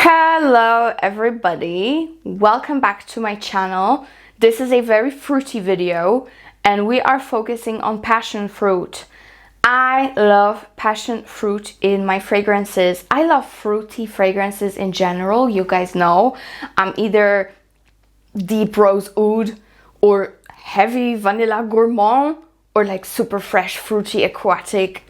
Hello everybody, welcome back to my channel. This is a very fruity video and we are focusing on passion fruit. I love passion fruit in my fragrances. I love fruity fragrances in general. You guys know I'm either deep rose oud or heavy vanilla gourmand or like super fresh fruity aquatic.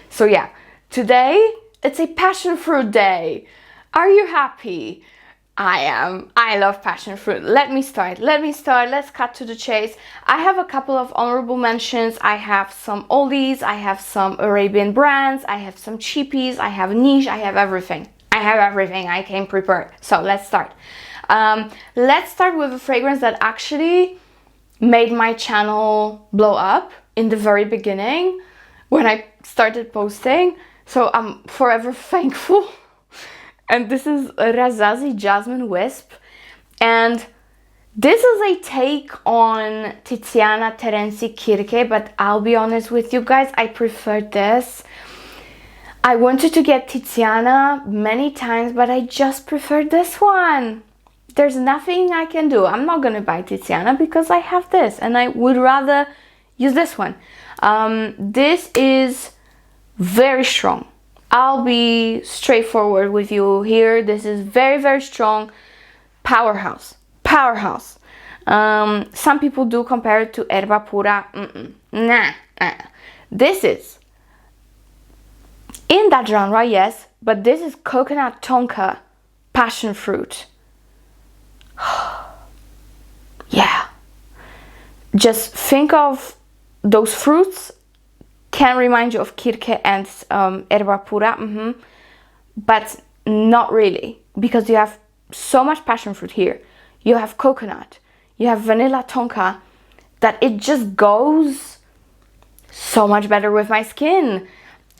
So yeah, today it's a passion fruit day. Are you happy? I am. I love passion fruit. Let me start. Let's cut to the chase. I have a couple of honorable mentions. I have some oldies. I have some Arabian brands. I have some cheapies. I have niche. I have everything. I came prepared. So let's start. Let's start with a fragrance that actually made my channel blow up in the very beginning when I started posting. So I'm forever thankful. And this is Rasasi Jasmine Wisp, and this is a take on Tiziana Terenzi Kirke, but I'll be honest with you guys, I prefer this. I wanted to get Tiziana many times, but I just prefer this one. There's nothing I can do. I'm not gonna buy Tiziana because I have this and I would rather use this one. This is very strong. I'll be straightforward with you here. This is very, very strong. Powerhouse. Some people do compare it to Erba Pura. Nah. This is in that genre, yes, but this is coconut tonka passion fruit. Yeah. Just think of those fruits. Can remind you of Kirke and Erba Pura, but not really, because you have so much passion fruit here. You have coconut, you have vanilla tonka, that it just goes so much better with my skin.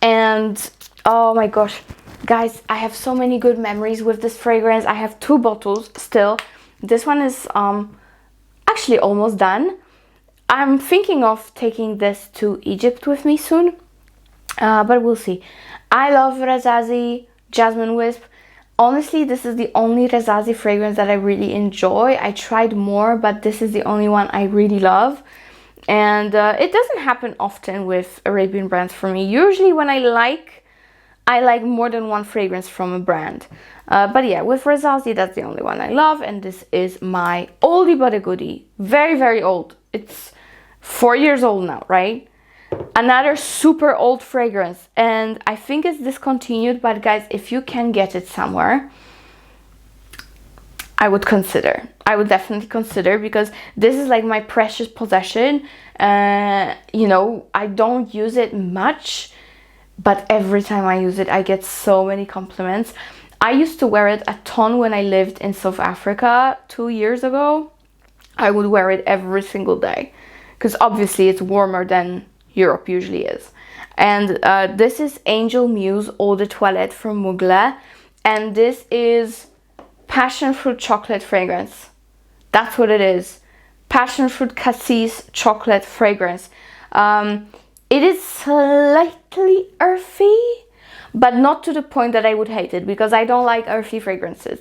And oh my gosh, guys, I have so many good memories with this fragrance. I have 2 bottles still. This one is actually almost done. I'm thinking of taking this to Egypt with me soon, but we'll see. I love Rasasi Jasmine Wisp. Honestly, this is the only Rasasi fragrance that I really enjoy. I tried more, but this is the only one I really love. And it doesn't happen often with Arabian brands for me. Usually when I like more than one fragrance from a brand. But yeah, with Rasasi, that's the only one I love. And this is my oldie but a goodie. Very, very old. It's 4 years old now, right? Another super old fragrance, and I think it's discontinued, but guys, if you can get it somewhere, I would definitely consider, because this is like my precious possession. You know, I don't use it much, but every time I use it, I get so many compliments. I used to wear it a ton when I lived in South Africa 2 years ago. I would wear it every single day, because obviously it's warmer than Europe usually is. And this is Angel Muse Eau de Toilette from Mugler, and this is passion fruit chocolate fragrance. That's what it is. Passion fruit cassis chocolate fragrance. It is slightly earthy, but not to the point that I would hate it, because I don't like earthy fragrances.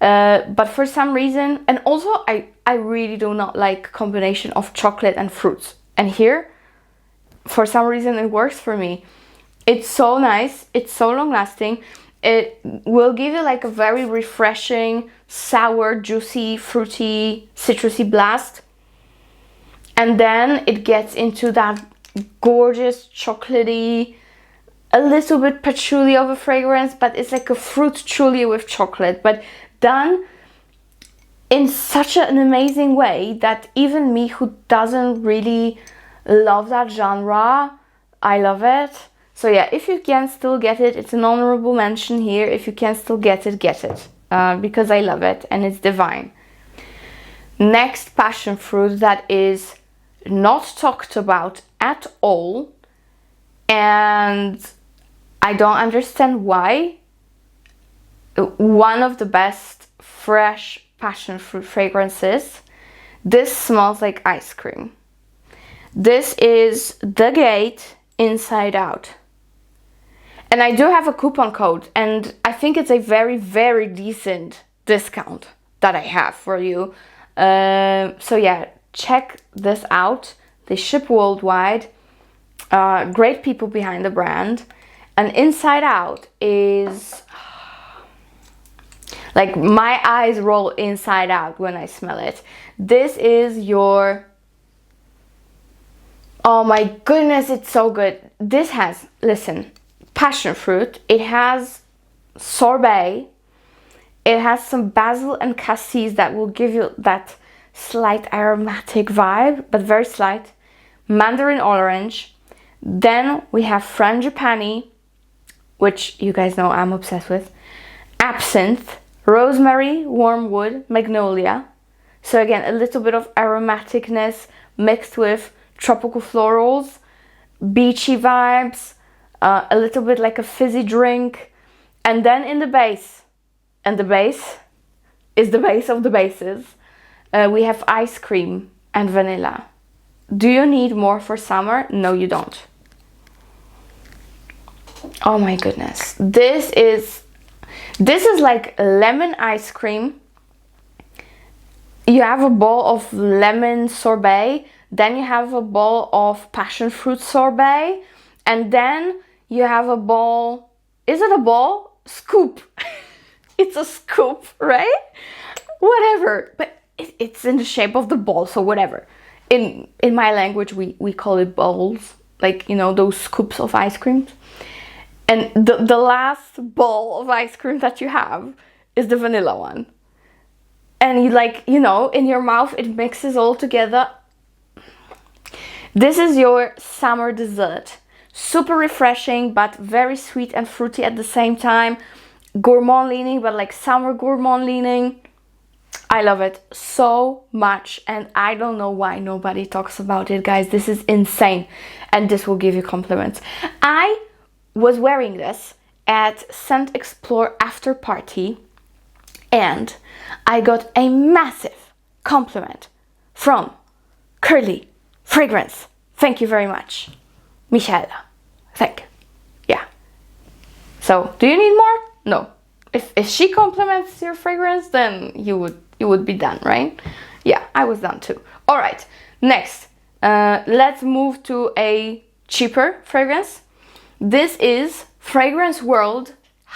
But for some reason, and also I really do not like combination of chocolate and fruits. And here, for some reason, it works for me. It's so nice. It's so long lasting. It will give you like a very refreshing, sour, juicy, fruity, citrusy blast. And then it gets into that gorgeous, chocolatey, a little bit patchouli of a fragrance, but it's like a fruit truly with chocolate, but done in such an amazing way that even me, who doesn't really love that genre, I love it. So yeah, if you can still get it, it's an honorable mention here. If you can still get it, because I love it and it's divine. Next passion fruit that is not talked about at all, and I don't understand why. One of the best fresh passion fruit fragrances. This smells like ice cream. This is The Gate Inside Out. And I do have a coupon code, and I think it's a very, very decent discount that I have for you. So yeah, check this out. They ship worldwide. Great people behind the brand. And Inside Out is like my eyes roll inside out when I smell it. This is your, oh my goodness, it's so good. This has, listen, passion fruit. It has sorbet. It has some basil and cassis that will give you that slight aromatic vibe, but very slight. Mandarin orange. Then we have frangipani, which you guys know I'm obsessed with. Absinthe, rosemary, wormwood, magnolia. So again, a little bit of aromaticness mixed with tropical florals, beachy vibes, a little bit like a fizzy drink. And then in the base, and the base is the base of the bases, we have ice cream and vanilla. Do you need more for summer? No, you don't. Oh my goodness. This is like lemon ice cream. You have a bowl of lemon sorbet, then you have a bowl of passion fruit sorbet, and then you have a bowl, is it a bowl? Scoop. It's a scoop, right? Whatever, but it's in the shape of the ball, so whatever. In my language, we call it bowls, like, you know, those scoops of ice cream. And the last bowl of ice cream that you have is the vanilla one. And you, like, you know, in your mouth, it mixes all together. This is your summer dessert. Super refreshing, but very sweet and fruity at the same time. Gourmand leaning, but like summer gourmand leaning. I love it so much, and I don't know why nobody talks about it, guys. This is insane, and this will give you compliments. I was wearing this at Scent Explore after party, and I got a massive compliment from Curly Fragrance. Thank you very much, Michaela. Thank you. Yeah. So, do you need more? No. If she compliments your fragrance, then you would be done, right? Yeah, I was done too. All right, next, let's move to a cheaper fragrance. This is Fragrance World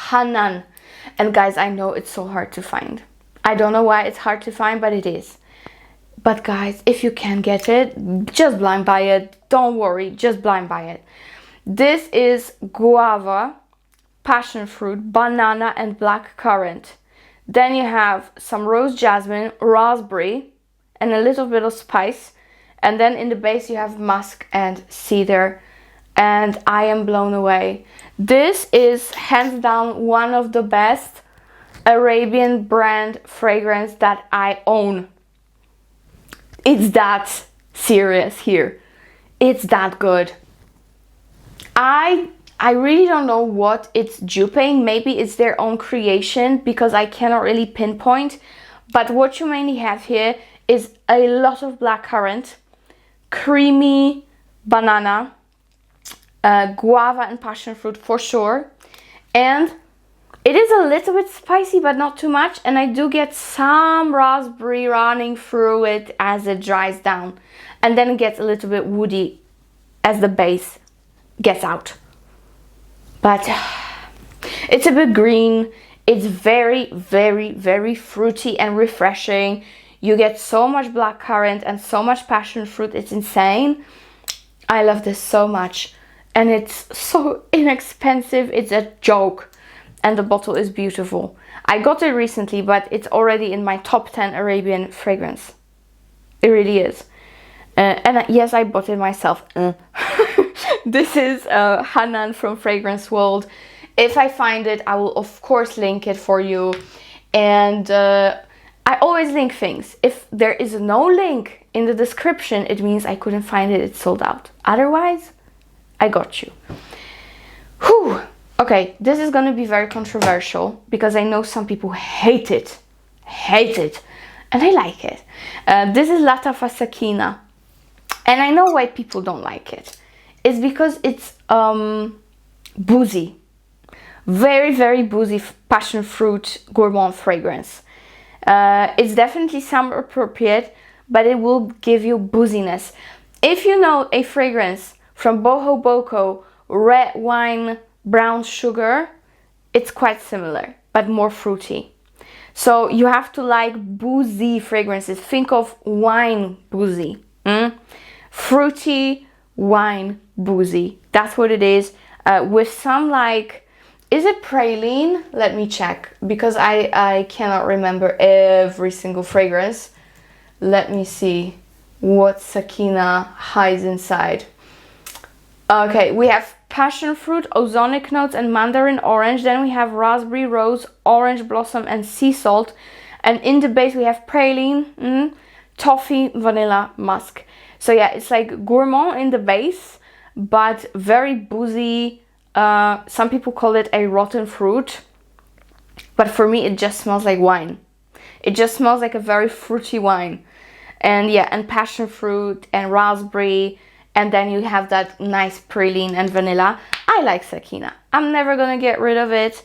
Hanan. And guys, I know it's so hard to find. I don't know why it's hard to find, but it is. But guys, if you can get it, just blind buy it. Don't worry, just blind buy it. This is guava, passion fruit, banana, and black currant. Then you have some rose jasmine, raspberry, and a little bit of spice. And then in the base you have musk and cedar. And I am blown away. This is hands down one of the best Arabian brand fragrance that I own. It's that serious here. It's that good. I really don't know what it's duping. Maybe it's their own creation because I cannot really pinpoint. But what you mainly have here is a lot of blackcurrant, creamy banana, guava and passion fruit for sure. And it is a little bit spicy, but not too much. And I do get some raspberry running through it as it dries down. And then it gets a little bit woody as the base gets out. But it's a bit green. It's very, very, very fruity and refreshing. You get so much blackcurrant and so much passion fruit. It's insane. I love this so much. And it's so inexpensive. It's a joke. And the bottle is beautiful. I got it recently, but it's already in my top 10 Arabian fragrance. It really is. And yes, I bought it myself. This is Hanan from Fragrance World. If I find it, I will of course link it for you. And I always link things. If there is no link in the description, it means I couldn't find it. It's sold out. Otherwise, I got you. Whew. Okay, this is gonna be very controversial because I know some people hate it, and I like it. This is Lattafa Sakina, and I know why people don't like it. It's because it's boozy. Very, very boozy passion fruit gourmand fragrance. It's definitely summer appropriate, but it will give you booziness. If you know a fragrance from Boho Boko, red wine, brown sugar, it's quite similar, but more fruity. So you have to like boozy fragrances. Think of wine boozy. Fruity wine boozy. That's what it is. With some like, is it praline? Let me check, because I cannot remember every single fragrance. Let me see what Sakeena hides inside. Okay, we have passion fruit, ozonic notes, and mandarin orange. Then we have raspberry, rose, orange blossom, and sea salt. And in the base we have praline, toffee, vanilla, musk. So yeah, it's like gourmand in the base, but very boozy. Some people call it a rotten fruit, but for me it just smells like wine. It just smells like a very fruity wine. And yeah, and passion fruit and raspberry, and then you have that nice praline and vanilla. I like Sakeena. I'm never gonna get rid of it.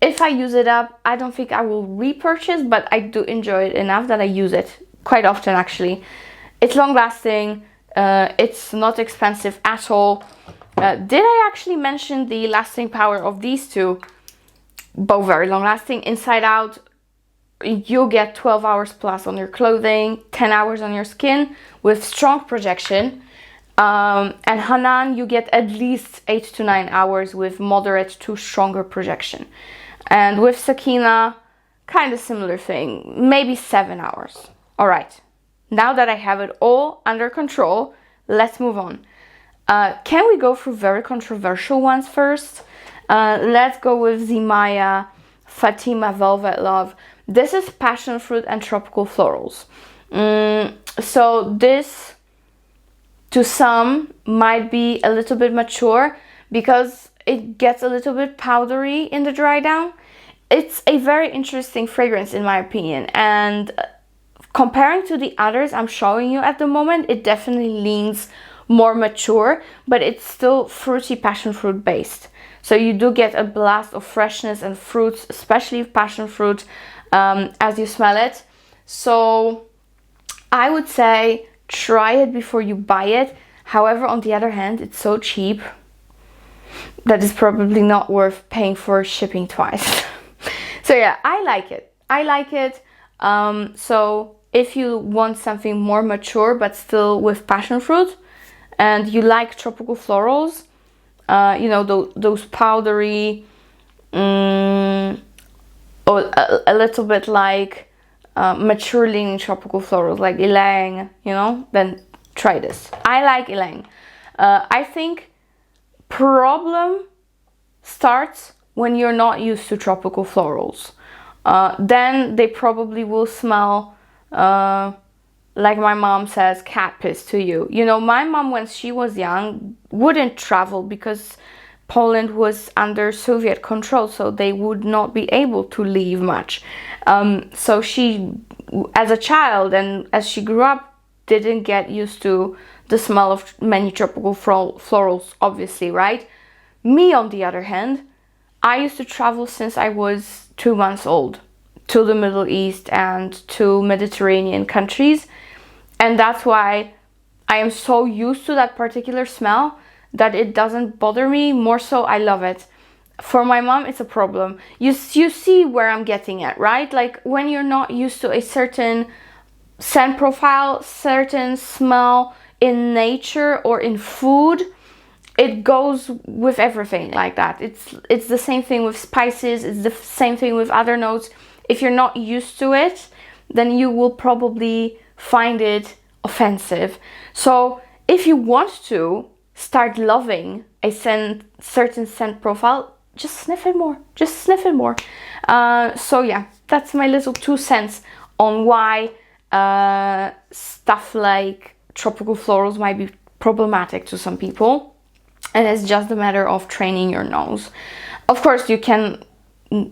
If I use it up, I don't think I will repurchase, but I do enjoy it enough that I use it quite often actually. It's long lasting, it's not expensive at all. Did I actually mention the lasting power of these two? Both very long lasting. Inside Out, you'll get 12 hours plus on your clothing, 10 hours on your skin with strong projection. And Hanan, you get at least 8 to 9 hours with moderate to stronger projection. And with Sakeena, kind of similar thing, maybe 7 hours. All right, now that I have it all under control, let's move on. Can we go through very controversial ones first? Let's go with Zimaya Fatima Velvet Love. This is passion fruit and tropical florals. So this, to some, might be a little bit mature because it gets a little bit powdery in the dry down. It's a very interesting fragrance in my opinion, and comparing to the others I'm showing you at the moment, it definitely leans more mature, but it's still fruity passion fruit based. So you do get a blast of freshness and fruits, especially passion fruit, as you smell it. So I would say try it before you buy it. However, on the other hand, it's so cheap that it's probably not worth paying for shipping twice. So yeah, I like it. I like it. So if you want something more mature but still with passion fruit, and you like tropical florals, you know, those powdery, or a little bit like mature leaning tropical florals like ylang, you know, then try this. I like ylang. I think problem starts when you're not used to tropical florals. Then they probably will smell like my mom says, cat piss to you. You know, my mom, when she was young, wouldn't travel because Poland was under Soviet control, so they would not be able to leave much. So she, as a child and as she grew up, didn't get used to the smell of many tropical florals, obviously, right? Me, on the other hand, I used to travel since I was 2 months old to the Middle East and to Mediterranean countries. And that's why I am so used to that particular smell that it doesn't bother me. More so, I love it. For my mom, it's a problem. You see where I'm getting at, right? Like when you're not used to a certain scent profile, certain smell in nature or in food, it goes with everything like that. It's the same thing with spices. It's the same thing with other notes. If you're not used to it, then you will probably find it offensive. So if you want to start loving a certain scent profile, just sniff it more. Just sniff it more. So yeah, that's my little 2 cents on why stuff like tropical florals might be problematic to some people. And it's just a matter of training your nose. Of course, you can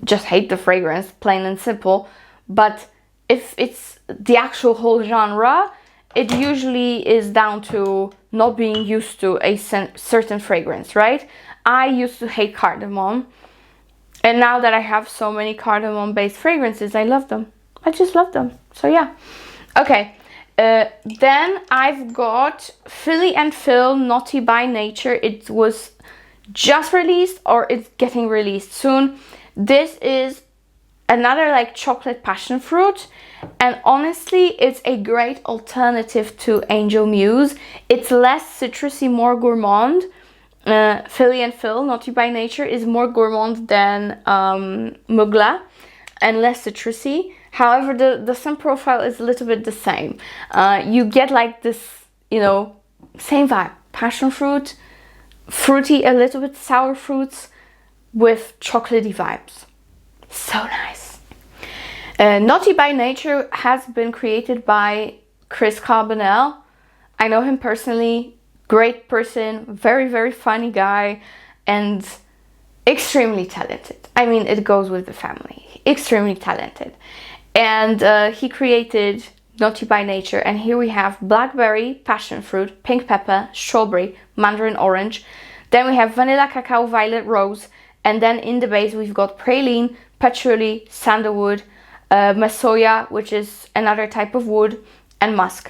just hate the fragrance, plain and simple. But if it's the actual whole genre, it usually is down to not being used to a certain fragrance, right? I used to hate cardamom. And now that I have so many cardamom-based fragrances, I love them. I just love them. So yeah. Okay. Then I've got Philly and Phill, Naughty by Nature. It was just released, or it's getting released soon. This is another like chocolate passion fruit, and honestly it's a great alternative to Angel Muse. It's less citrusy, more gourmand. Philly and Phill, Naughty by Nature, is more gourmand than Mugler and less citrusy. However, the scent profile is a little bit the same. You get like this, you know, same vibe. Passion fruit, fruity, a little bit sour fruits with chocolatey vibes. So nice. Naughty by Nature has been created by Chris Carbonell. I know him personally. Great person, very, very funny guy, and extremely talented. I mean, it goes with the family. Extremely talented. And he created Naughty by Nature, and here we have blackberry, passion fruit, pink pepper, strawberry, mandarin orange. Then we have vanilla, cacao, violet, rose, and then in the base we've got praline, patchouli, sandalwood, masoya, which is another type of wood, and musk.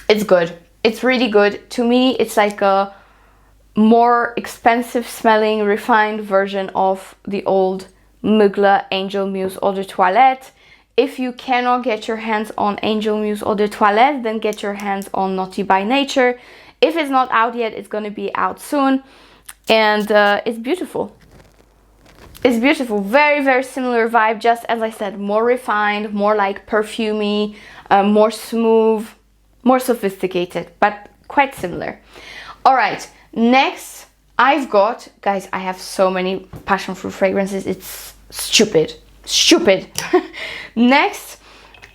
It's good. It's really good. To me, it's like a more expensive smelling, refined version of the old Mugler Angel Muse Eau de Toilette. If you cannot get your hands on Angel Muse Eau de Toilette, then get your hands on Naughty by Nature. If it's not out yet, it's going to be out soon. And it's beautiful. It's beautiful. Very, very similar vibe. Just as I said, more refined, more like perfumey, more smooth, more sophisticated, but quite similar. All right, next I've got, guys, I have so many passion fruit fragrances. It's stupid. Next,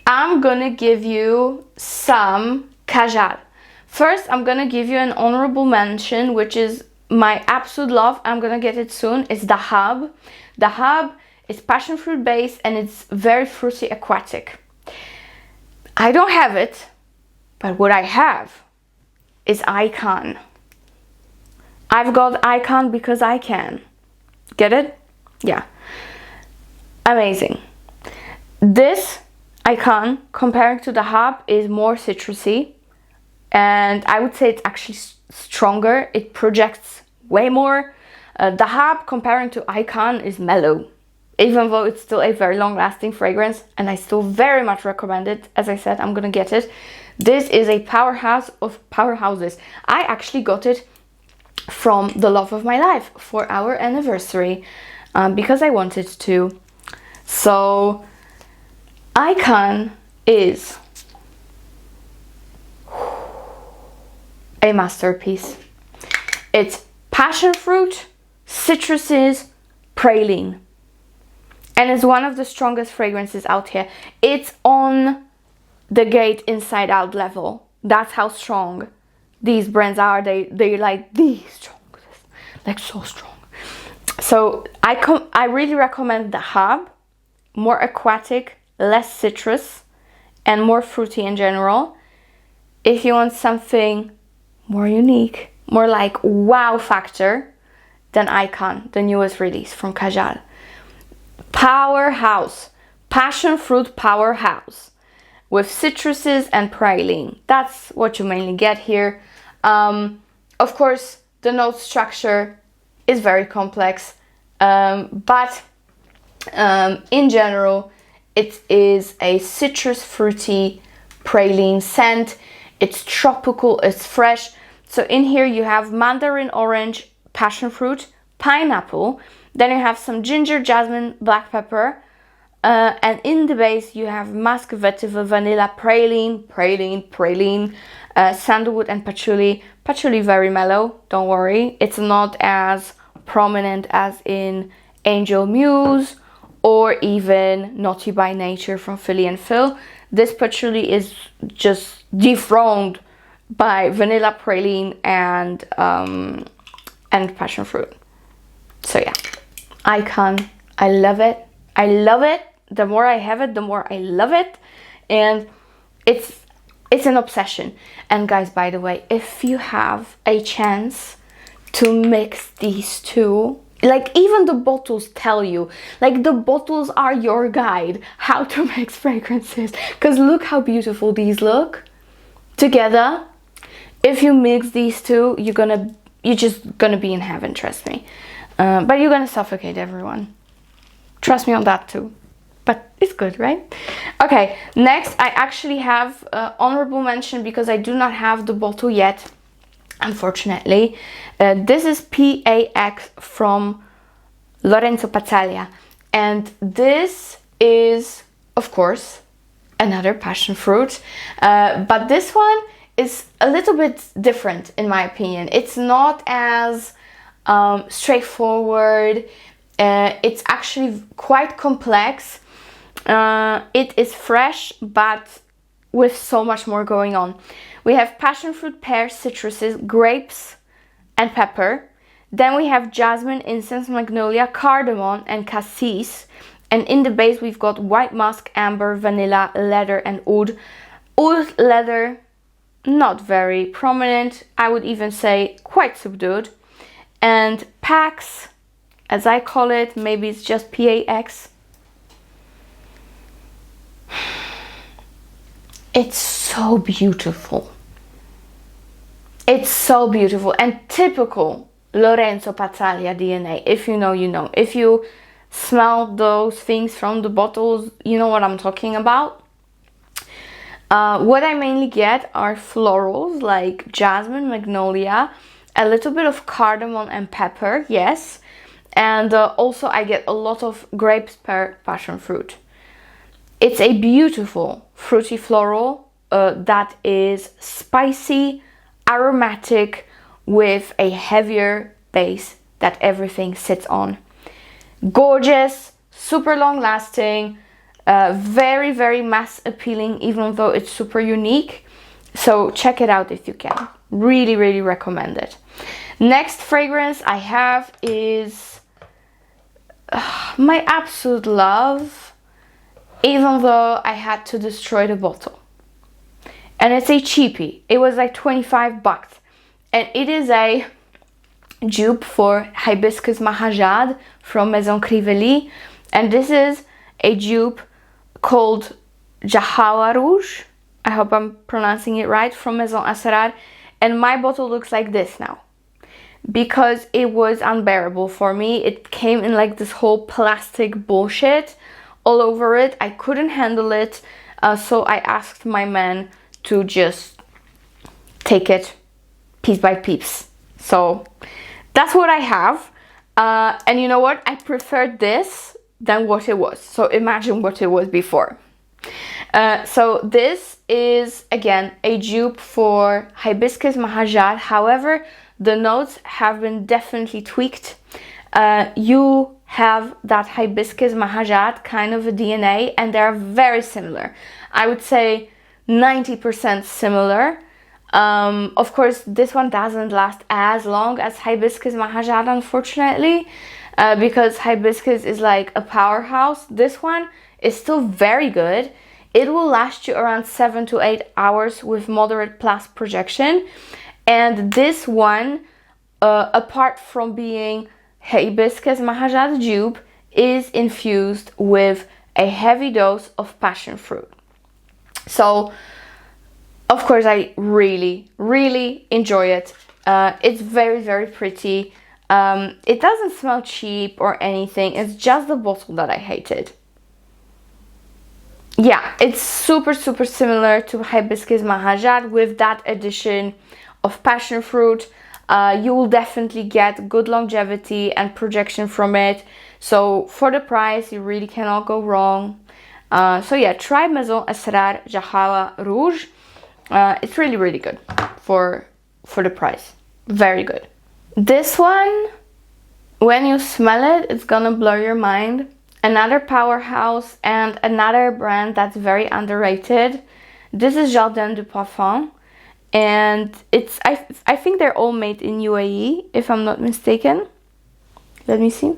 I'm gonna give you some Kajal. First, I'm gonna give you an honorable mention, which is my absolute love. I'm gonna get it soon. It's Dahab. Dahab is passion fruit based and it's very fruity aquatic. I don't have it, but what I have is Aican. I've got Aican because I can. Get it? Yeah. Amazing. This Aican, comparing to Dahab, is more citrusy. And I would say it's actually stronger. It projects way more. Dahab, comparing to Aican, is mellow. Even though it's still a very long-lasting fragrance. And I still very much recommend it. As I said, I'm gonna get it. This is a powerhouse of powerhouses. I actually got it from the love of my life for our anniversary because I wanted to. So Aican is a masterpiece. It's passion fruit, citruses, praline, and it's one of the strongest fragrances out here. It's on the gate inside out level. That's how strong these brands are. They're like the strongest, like so strong. So I really recommend the Dahab. More aquatic, less citrus, and more fruity in general. If you want something more unique, more like wow factor, then Aican, the newest release from Kajal. Powerhouse, passion fruit powerhouse with citruses and praline. That's what you mainly get here. Of course, the note structure is very complex, but in general, it is a citrus fruity praline scent. It's tropical, it's fresh. So in here you have mandarin orange, passion fruit, pineapple. Then you have some ginger, jasmine, black pepper. And in the base you have musk, vetiver, vanilla, praline, sandalwood and patchouli. Patchouli very mellow, don't worry. It's not as prominent as in Angel Muse or even Naughty by Nature from Philly and Phill. This patchouli is just dethroned by vanilla, praline and passion fruit. So yeah, Aican, I love it. I love it. The more I have it, the more I love it. And it's an obsession. And guys, by the way, if you have a chance to mix these two. Like, even the bottles tell you, like, the bottles are your guide how to mix fragrances, because look how beautiful these look together. If you mix these two, you're just gonna be in heaven, trust me. But you're gonna suffocate everyone, trust me on that too, but it's good, right? Okay, next I actually have honorable mention because I do not have the bottle yet, unfortunately. This is PAX from Lorenzo Pazzaglia, and this is, of course, another passion fruit, but this one is a little bit different in my opinion. It's not as straightforward. It's actually quite complex. It is fresh, but with so much more going on. We have passion fruit, pears, citruses, grapes, and pepper. Then we have jasmine, incense, magnolia, cardamom, and cassis. And in the base, we've got white musk, amber, vanilla, leather, and oud. Oud leather, not very prominent. I would even say quite subdued. And Pax, as I call it, maybe it's just PAX. It's so beautiful. It's so beautiful and typical Lorenzo Pazzaglia DNA. If you know, you know. If you smell those things from the bottles, you know what I'm talking about. What I mainly get are florals like jasmine, magnolia, a little bit of cardamom and pepper, yes. And also I get a lot of grapes per passion fruit. It's a beautiful fruity floral that is spicy, aromatic, with a heavier base that everything sits on. Gorgeous, super long lasting, very, very mass appealing, even though it's super unique. So check it out if you can. Really, really recommend it. Next fragrance I have is my absolute love, even though I had to destroy the bottle. And it's a cheapie. It was like 25 bucks. And it is a dupe for Hibiscus Mahajad from Maison Crivelli. And this is a dupe called Jawhara Rouge. I hope I'm pronouncing it right, from Maison Asrar. And my bottle looks like this now, because it was unbearable for me. It came in like this whole plastic bullshit all over it. I couldn't handle it. So I asked my man to just take it piece by piece. So that's what I have. And you know what? I preferred this than what it was. So imagine what it was before. So this is again a dupe for Hibiscus Mahajad. However, the notes have been definitely tweaked. You have that Hibiscus Mahajad kind of a DNA, and they're very similar. I would say 90% similar. Of course, this one doesn't last as long as Hibiscus Mahajad, unfortunately, because Hibiscus is like a powerhouse. This one is still very good. It will last you around 7 to 8 hours with moderate plus projection. And this one, apart from being Hibiscus Mahajad dupe, is infused with a heavy dose of passion fruit. So, of course, I really, really enjoy it. It's very, very pretty. It doesn't smell cheap or anything. It's just the bottle that I hated. Yeah, it's super, super similar to Hibiscus Mahajad with that addition of passion fruit. You will definitely get good longevity and projection from it. So for the price, you really cannot go wrong. So yeah, try Maison Asrar Jawhara Rouge. It's really, really good for the price. Very good. This one, when you smell it, it's gonna blow your mind. Another powerhouse and another brand that's very underrated. This is Jardin de Parfum. And it's, I think they're all made in UAE, if I'm not mistaken. Let me see.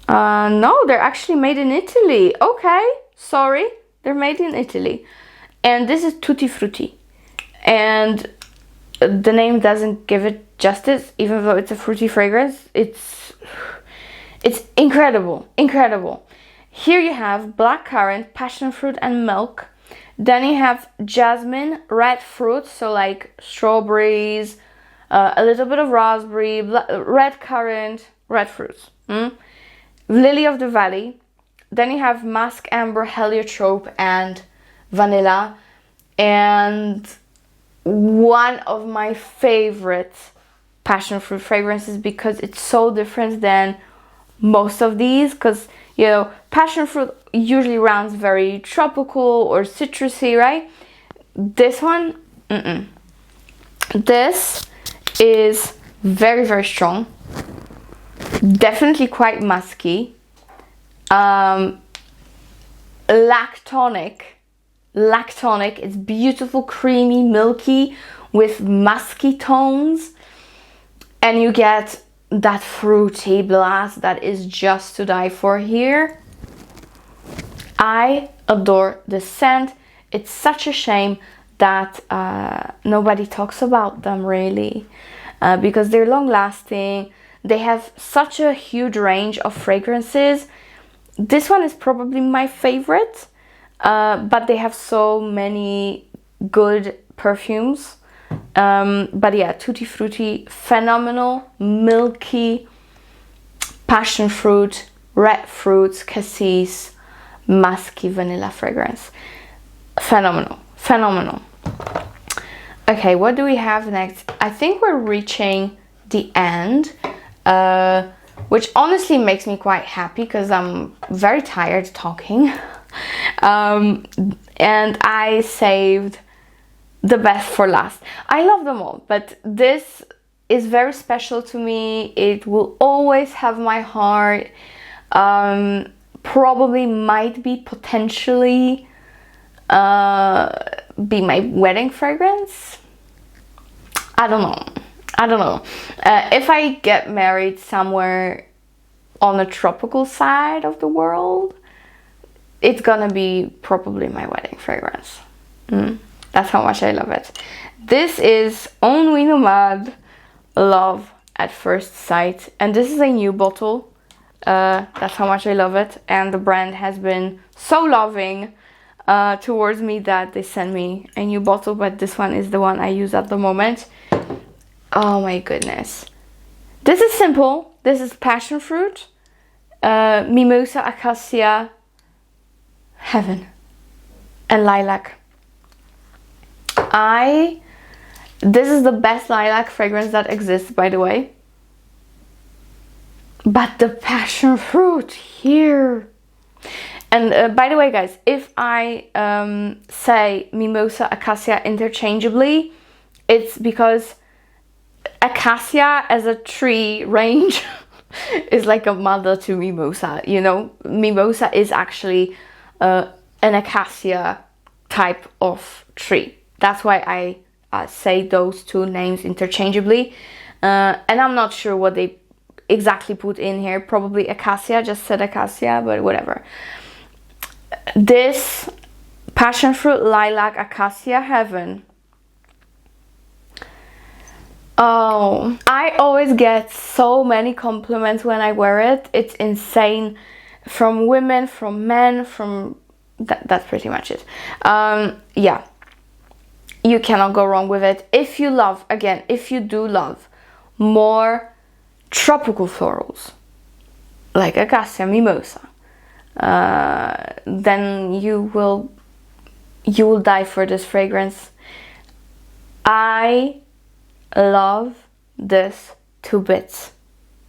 No, they're actually made in Italy. Okay, sorry, they're made in Italy. And this is Tutti Frutti. And the name doesn't give it justice, even though it's a fruity fragrance. It's incredible, incredible. Here you have blackcurrant, passion fruit and milk. Then you have jasmine, red fruit, so like strawberries, a little bit of raspberry, red currant, red fruits. Lily of the valley. Then you have musk, amber, heliotrope and vanilla. And one of my favorite passion fruit fragrances, because it's so different than most of these, because you know, passion fruit usually sounds very tropical or citrusy, right? This one, this is very, very strong. Definitely quite musky. Lactonic. It's beautiful, creamy, milky with musky tones. And you get that fruity blast that is just to die for here. I adore this scent. It's such a shame that nobody talks about them really, because they're long lasting. They have such a huge range of fragrances. This one is probably my favorite, but they have so many good perfumes. But yeah, Tutti Frutti, phenomenal, milky, passion fruit, red fruits, cassis, musky vanilla fragrance. Phenomenal, phenomenal. Okay, what do we have next? I think we're reaching the end, which honestly makes me quite happy because I'm very tired talking. And I saved the best for last. I love them all, but this is very special to me. It will always have my heart. Probably might be potentially be my wedding fragrance. I don't know. If I get married somewhere on a tropical side of the world, it's gonna be probably my wedding fragrance. That's how much I love it. This is On Nuit Nomade, Love at First Sight. And this is a new bottle. That's how much I love it. And the brand has been so loving towards me that they sent me a new bottle. But this one is the one I use at the moment. Oh my goodness. This is simple. This is passion fruit, mimosa, acacia, heaven, and lilac. This is the best lilac fragrance that exists, by the way. But the passion fruit here. And by the way, guys, if I say mimosa, acacia interchangeably, it's because acacia as a tree range is like a mother to mimosa. You know, mimosa is actually an acacia type of tree. That's why I say those two names interchangeably. And I'm not sure what they exactly put in here. Probably acacia, just said acacia, but whatever. This passion fruit, lilac, acacia, heaven. Oh, I always get so many compliments when I wear it. It's insane. From women, from men, from... that's pretty much it. Yeah. You cannot go wrong with it. If you love, again, if you do love more tropical florals, like acacia, mimosa, then you will die for this fragrance. I love this to bits.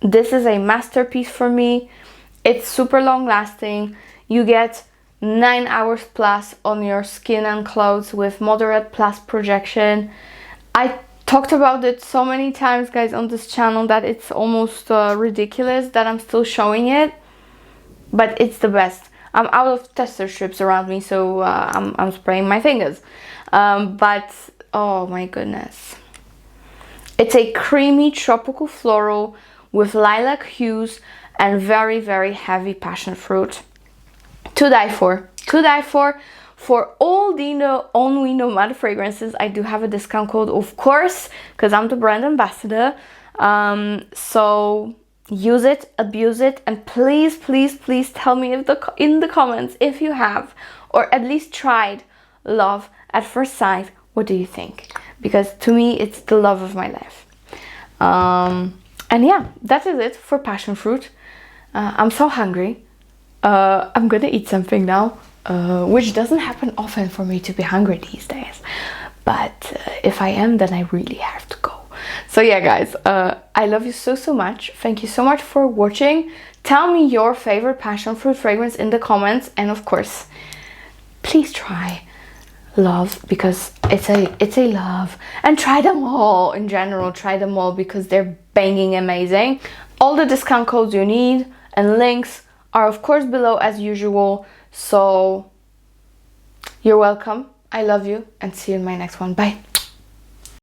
This is a masterpiece for me. It's super long lasting. You get 9 hours plus on your skin and clothes with moderate plus projection. I talked about it so many times, guys, on this channel that it's almost ridiculous that I'm still showing it, but it's the best. I'm out of tester strips around me, so I'm spraying my fingers. But oh my goodness, it's a creamy tropical floral with lilac hues and very, very heavy passion fruit. To die for. For all the only nomad fragrances, I do have a discount code, of course, because I'm the brand ambassador. So use it, abuse it, and please, please, please tell me in the comments if you have, or at least tried, Love at First Sight. What do you think? Because to me, it's the love of my life. And yeah, that is it for passion fruit. I'm so hungry. I'm gonna eat something now, which doesn't happen often for me to be hungry these days. But if I am, then I really have to go. So yeah, guys, I love you so, so much. Thank you so much for watching. Tell me your favorite passion fruit fragrance in the comments. And of course, please try Love, because it's a love. And try them all in general. Try them all because they're banging amazing. All the discount codes you need and links are of course below as usual. So you're welcome. I love you and see you in my next one. Bye.